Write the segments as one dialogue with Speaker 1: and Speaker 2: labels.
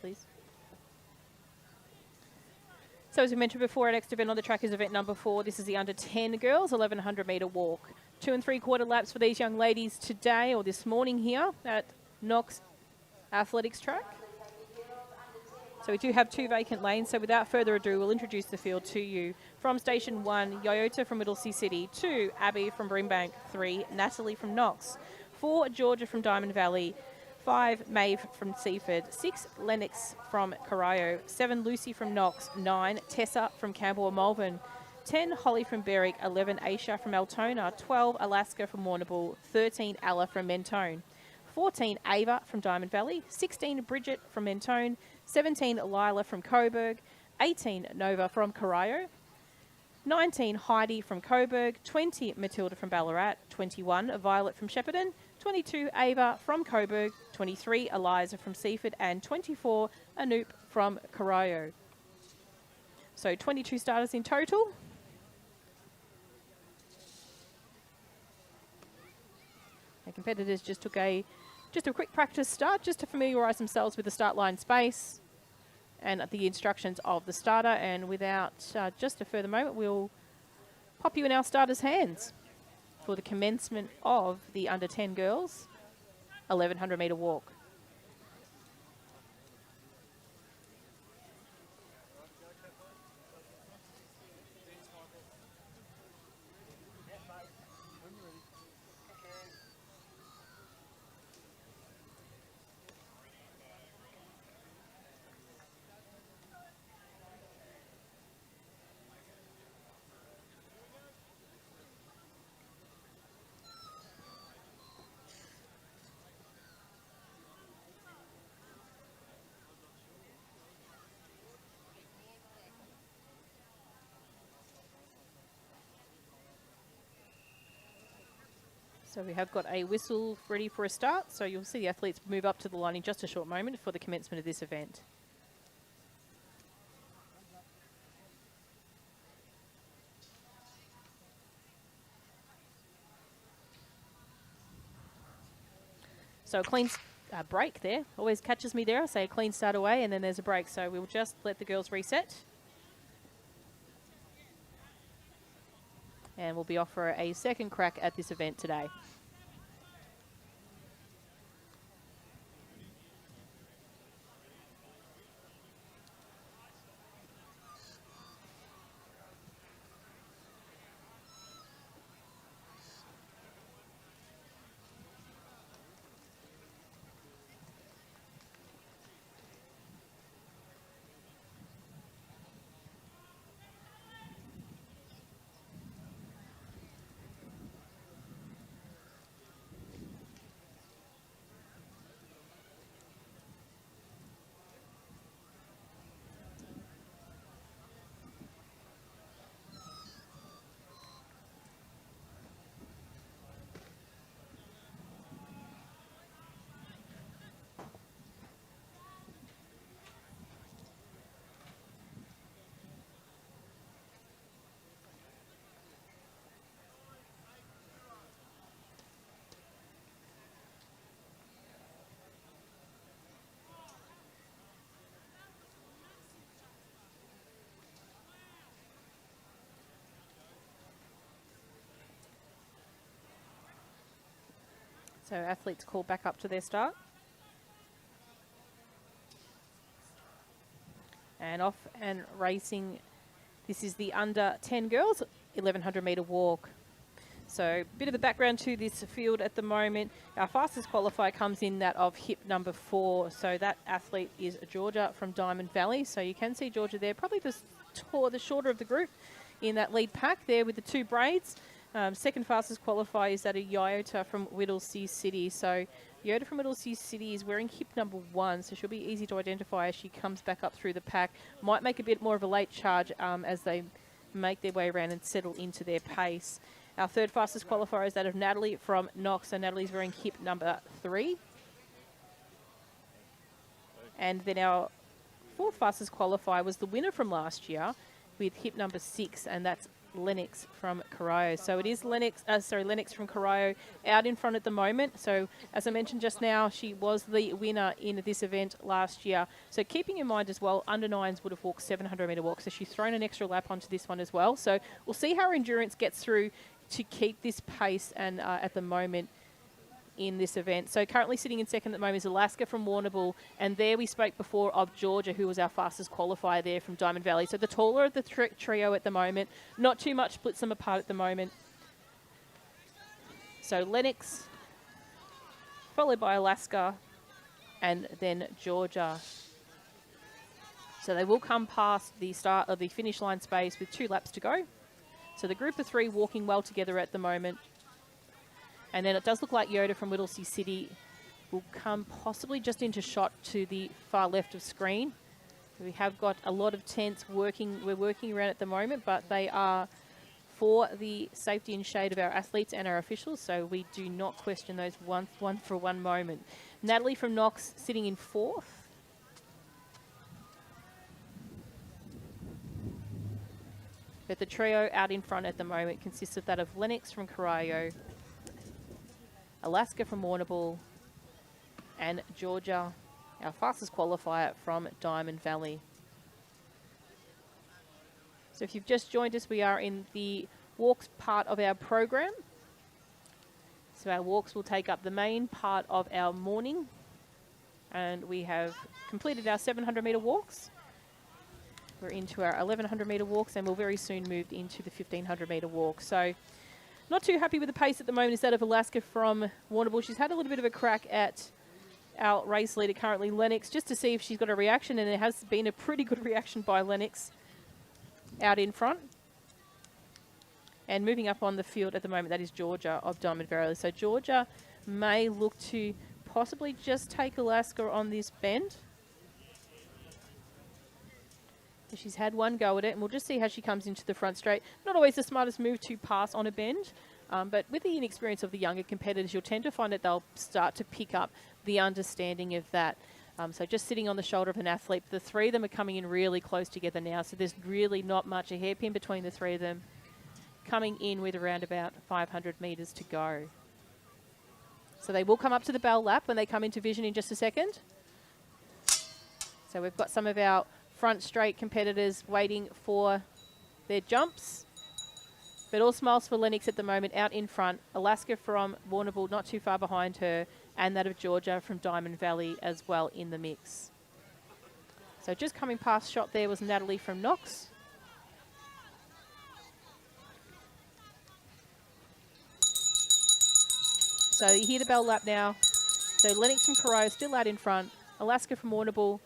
Speaker 1: please. So as we mentioned before, our next event on the track is event number 4. This is the under 10 girls, 1100-metre walk. 2 3/4 laps for these young ladies today or this morning here at Knox Athletics Track. So we do have 2 vacant lanes. So without further ado, we'll introduce the field to you. From station 1, Yoyota from Whittlesea City. 2, Abby from Brimbank. 3, Natalie from Knox. 4, Georgia from Diamond Valley. 5, Maeve from Seaford. 6, Lennox from Corio. 7, Lucy from Knox. 9, Tessa from Campbell or Malvern. 10, Holly from Berwick. 11, Aisha from Altona. 12, Alaska from Warrnambool. 13, Ella from Mentone. 14, Ava from Diamond Valley. 16, Bridget from Mentone. 17, Lila from Coburg. 18, Nova from Corio. 19, Heidi from Coburg. 20, Matilda from Ballarat. 21, Violet from Shepparton. 22, Ava from Coburg. 23, Eliza from Seaford. And 24, Anoop from Corio. So 22 starters in total. Our competitors just took a quick practice start just to familiarise themselves with the start line space and the instructions of the starter. And without just a further moment, we'll pop you in our starters' hands for the commencement of the under 10 girls 1100-metre walk. So we have got a whistle ready for a start. So you'll see the athletes move up to the line in just a short moment for the commencement of this event. So a clean break there. Always catches me there. I say a clean start away and then there's a break. So we'll just let the girls reset. And we'll be off for a second crack at this event today. So athletes call back up to their start. And off and racing. This is the under 10 girls, 1100-metre walk. So a bit of a background to this field at the moment. Our fastest qualifier comes in that of hip number 4. So that athlete is Georgia from Diamond Valley. So you can see Georgia there, probably the shorter of the group in that lead pack there with the 2 braids. Second fastest qualifier is that of Yoyota from Whittlesea City. So Yoda from Whittlesea City is wearing hip number 1, so she'll be easy to identify as she comes back up through the pack. Might make a bit more of a late charge as they make their way around and settle into their pace. Our third fastest qualifier is that of Natalie from Knox. So Natalie's wearing hip number 3. And then our fourth fastest qualifier was the winner from last year with hip number 6, and that's Lennox from Corio. So it is Lennox from Corio out in front at the moment. So as I mentioned just now, she was the winner in this event last year. So keeping in mind as well, under nines would have walked 700-meter walk. So she's thrown an extra lap onto this one as well. So we'll see how her endurance gets through to keep this pace and at the moment in this event. So currently sitting in second at the moment is Alaska from Warrnambool, and there we spoke before of Georgia, who was our fastest qualifier there from Diamond Valley. So the taller of the trio at the moment, not too much splits them apart at the moment. So Lennox, followed by Alaska, and then Georgia. So they will come past the start of the finish line space with 2 laps to go. So the group of 3 walking well together at the moment. And then it does look like Yoda from Whittlesea City will come possibly just into shot to the far left of screen. We have got a lot of tents working. We're working around at the moment, but they are for the safety and shade of our athletes and our officials, so we do not question those one for one moment. Natalie from Knox sitting in 4th. But the trio out in front at the moment consists of that of Lennox from Corio, Alaska from Warrnambool, and Georgia, our fastest qualifier from Diamond Valley. So if you've just joined us, we are in the walks part of our program. So our walks will take up the main part of our morning, and we have completed our 700-meter walks. We're into our 1100-meter walks, and we'll very soon move into the 1500-meter walk. So not too happy with the pace at the moment is that of Alaska from Warrnambool. She's had a little bit of a crack at our race leader currently, Lennox, just to see if she's got a reaction, and there has been a pretty good reaction by Lennox out in front. And moving up on the field at the moment, that is Georgia of Diamond Valley. So Georgia may look to possibly just take Alaska on this bend. She's had one go at it, and we'll just see how she comes into the front straight. Not always the smartest move to pass on a bend, but with the inexperience of the younger competitors, you'll tend to find that they'll start to pick up the understanding of that. So just sitting on the shoulder of an athlete, the 3 of them are coming in really close together now, so there's really not much a hairpin between the 3 of them, coming in with around about 500 metres to go. So they will come up to the bell lap when they come into vision in just a second. So we've got some of our front straight competitors waiting for their jumps. But all smiles for Lennox at the moment out in front. Alaska from Warrnambool not too far behind her, and that of Georgia from Diamond Valley as well in the mix. So just coming past shot there was Natalie from Knox. So you hear the bell lap now. So Lennox from Corio still out in front. Alaska from Warrnambool,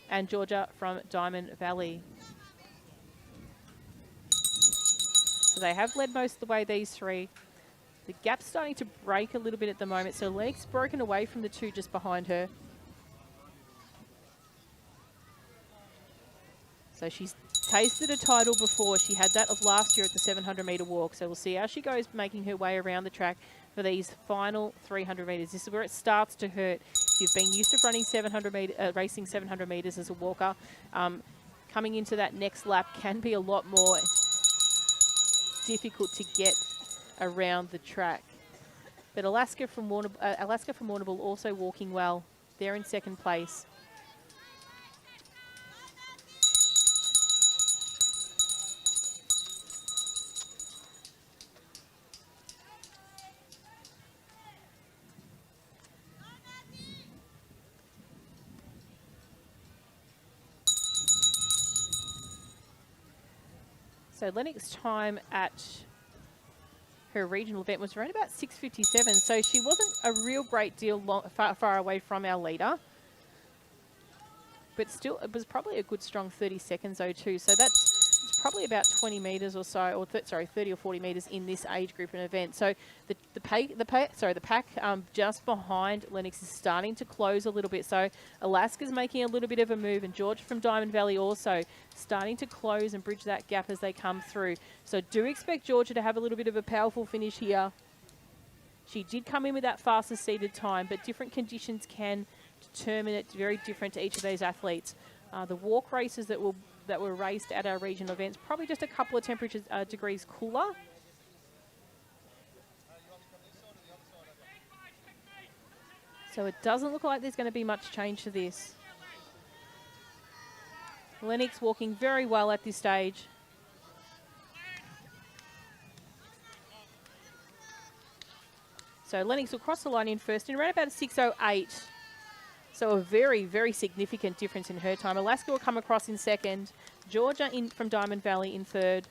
Speaker 1: and Georgia from Diamond Valley. So they have led most of the way, these 3. The gap's starting to break a little bit at the moment, so Lennox broken away from the 2 just behind her. So she's tasted a title before. She had that of last year at the 700-meter walk, so we'll see how she goes making her way around the track for these final 300 metres. This is where it starts to hurt. If you've been used to running racing 700 metres as a walker, coming into that next lap can be a lot more difficult to get around the track. But Alaska from Warrnambool also walking well. They're in second place. So Lennox's time at her regional event was around about 6:57, so she wasn't a real great deal far away from our leader. But still, it was probably a good strong 30 seconds though too. So that's probably about 20 metres or so, or 30 or 40 metres in this age group and event. So the pack just behind Lennox is starting to close a little bit. So Alaska's making a little bit of a move, and Georgia from Diamond Valley also starting to close and bridge that gap as they come through. So do expect Georgia to have a little bit of a powerful finish here. She did come in with that fastest seated time, but different conditions can determine it very different to each of those athletes. The walk races that will that were raced at our regional events. Probably just a couple of temperatures degrees cooler. So it doesn't look like there's going to be much change to this. Lennox walking very well at this stage. So Lennox will cross the line in first in around about a 6:08. So a very, very significant difference in her time. Alaska will come across in second. Georgia from Diamond Valley in third.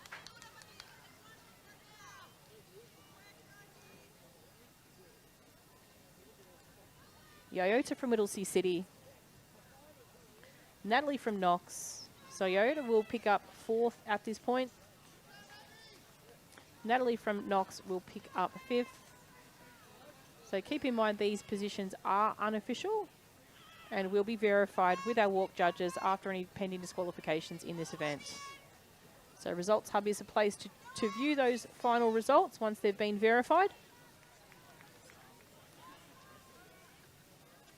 Speaker 1: Yota from Whittlesea City. Natalie from Knox. So Yota will pick up fourth at this point. Natalie from Knox will pick up fifth. So keep in mind these positions are unofficial and will be verified with our walk judges after any pending disqualifications in this event. So Results Hub is a place to view those final results once they've been verified.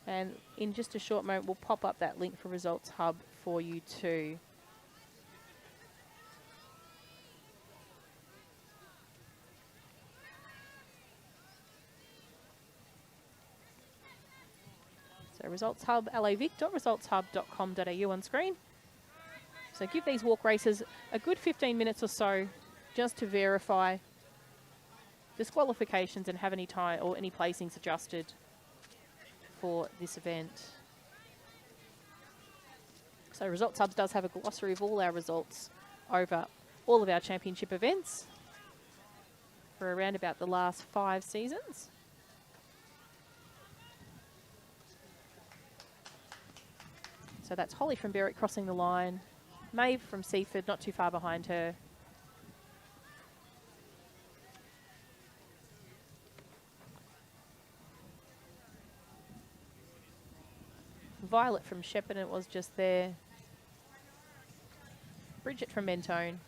Speaker 1: And in just a short moment, we'll pop up that link for Results Hub for you too. So Results Hub, lavic.resultshub.com.au on screen. So give these walk races a good 15 minutes or so just to verify disqualifications and have any tie or any placings adjusted for this event. So Results Hub does have a glossary of all our results over all of our championship events for around about the last 5 seasons. So that's Holly from Berwick crossing the line. Maeve from Seaford not too far behind her. Violet from Shepparton was just there. Bridget from Mentone.